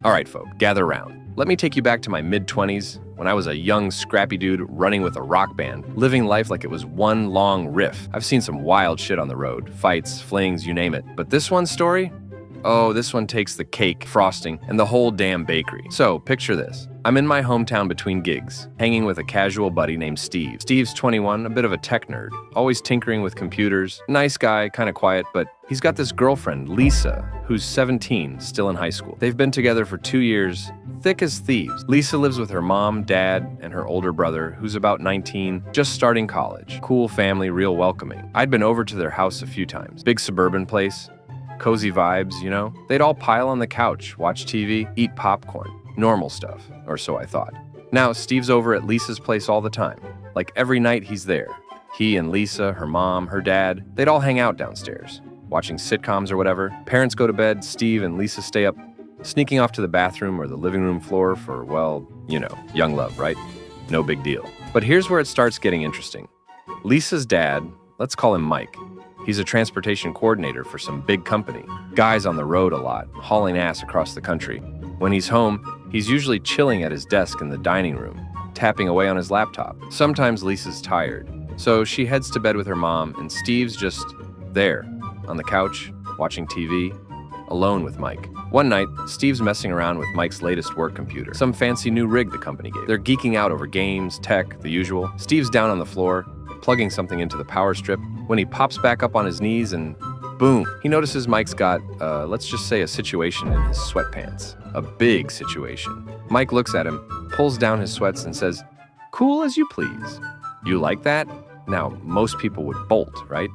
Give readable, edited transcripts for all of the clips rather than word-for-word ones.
All right, folk, gather round. Let me take you back to my mid-20s when I was a young, scrappy dude running with a rock band, living life like it was one long riff. I've seen some wild shit on the road, fights, flings, you name it. But this one story? Oh, this one takes the cake, frosting, and the whole damn bakery. So, picture this. I'm in my hometown between gigs, hanging with a casual buddy named Steve. Steve's 21, a bit of a tech nerd, always tinkering with computers. Nice guy, kinda quiet, but he's got this girlfriend, Lisa, who's 17, still in high school. They've been together for 2 years, thick as thieves. Lisa lives with her mom, dad, and her older brother, who's about 19, just starting college. Cool family, real welcoming. I'd been over to their house a few times. Big suburban place. Cozy vibes, you know? They'd all pile on the couch, watch TV, eat popcorn. Normal stuff, or so I thought. Now, Steve's over at Lisa's place all the time. Like every night he's there. He and Lisa, her mom, her dad, they'd all hang out downstairs, watching sitcoms or whatever. Parents go to bed, Steve and Lisa stay up, sneaking off to the bathroom or the living room floor for, well, you know, young love, right? No big deal. But here's where it starts getting interesting. Lisa's dad, let's call him Mike. He's a transportation coordinator for some big company. Guy's on the road a lot, hauling ass across the country. When he's home, he's usually chilling at his desk in the dining room, tapping away on his laptop. Sometimes Lisa's tired, so she heads to bed with her mom, and Steve's just there, on the couch, watching TV, alone with Mike. One night, Steve's messing around with Mike's latest work computer, some fancy new rig the company gave. They're geeking out over games, tech, the usual. Steve's down on the floor, plugging something into the power strip, when he pops back up on his knees and boom, he notices Mike's got, let's just say, a situation in his sweatpants. A big situation. Mike looks at him, pulls down his sweats and says, "Cool as you please. You like that?" Now, most people would bolt, right?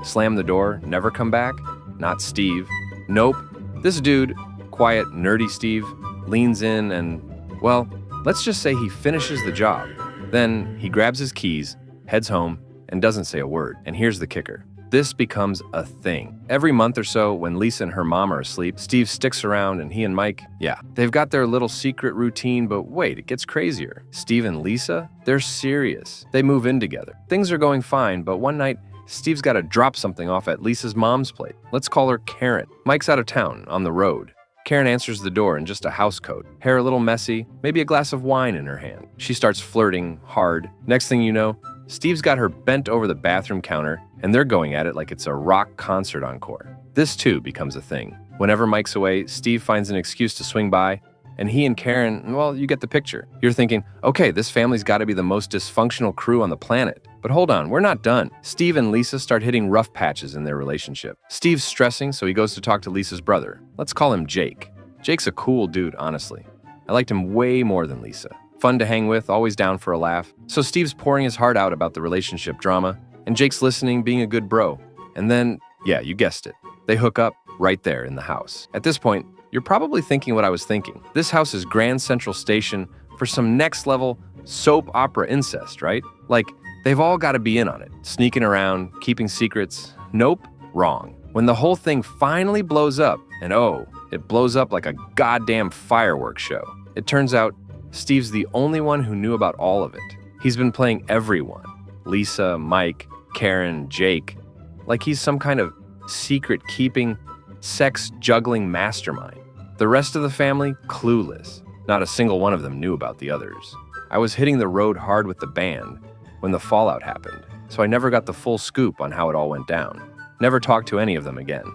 Slam the door, never come back? Not Steve. Nope. This dude, quiet, nerdy Steve, leans in and, well, let's just say he finishes the job. Then he grabs his keys, heads home, and doesn't say a word. And here's the kicker. This becomes a thing. Every month or so, when Lisa and her mom are asleep, Steve sticks around and he and Mike, yeah, they've got their little secret routine, but wait, it gets crazier. Steve and Lisa, they're serious. They move in together. Things are going fine, but one night, Steve's got to drop something off at Lisa's mom's plate. Let's call her Karen. Mike's out of town, on the road. Karen answers the door in just a house coat, hair a little messy, maybe a glass of wine in her hand. She starts flirting hard. Next thing you know, Steve's got her bent over the bathroom counter, and they're going at it like it's a rock concert encore. This, too, becomes a thing. Whenever Mike's away, Steve finds an excuse to swing by, and he and Karen, well, you get the picture. You're thinking, okay, this family's got to be the most dysfunctional crew on the planet. But hold on, we're not done. Steve and Lisa start hitting rough patches in their relationship. Steve's stressing, so he goes to talk to Lisa's brother. Let's call him Jake. Jake's a cool dude, honestly. I liked him way more than Lisa. Fun to hang with, always down for a laugh. So Steve's pouring his heart out about the relationship drama, and Jake's listening, being a good bro. And then, yeah, you guessed it. They hook up right there in the house. At this point, you're probably thinking what I was thinking. This house is Grand Central Station for some next-level soap opera incest, right? Like, they've all got to be in on it. Sneaking around, keeping secrets. Nope, wrong. When the whole thing finally blows up, and oh, it blows up like a goddamn fireworks show. It turns out Steve's the only one who knew about all of it. He's been playing everyone. Lisa, Mike, Karen, Jake. Like he's some kind of secret-keeping, sex-juggling mastermind. The rest of the family, clueless. Not a single one of them knew about the others. I was hitting the road hard with the band when the fallout happened, so I never got the full scoop on how it all went down. Never talked to any of them again.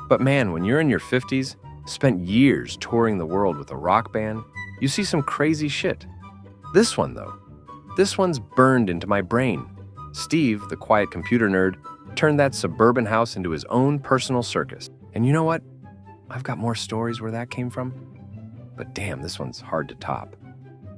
But man, when you're in your 50s, spent years touring the world with a rock band, you see some crazy shit. This one, though, this one's burned into my brain. Steve, the quiet computer nerd, turned that suburban house into his own personal circus. And you know what? I've got more stories where that came from. But damn, this one's hard to top.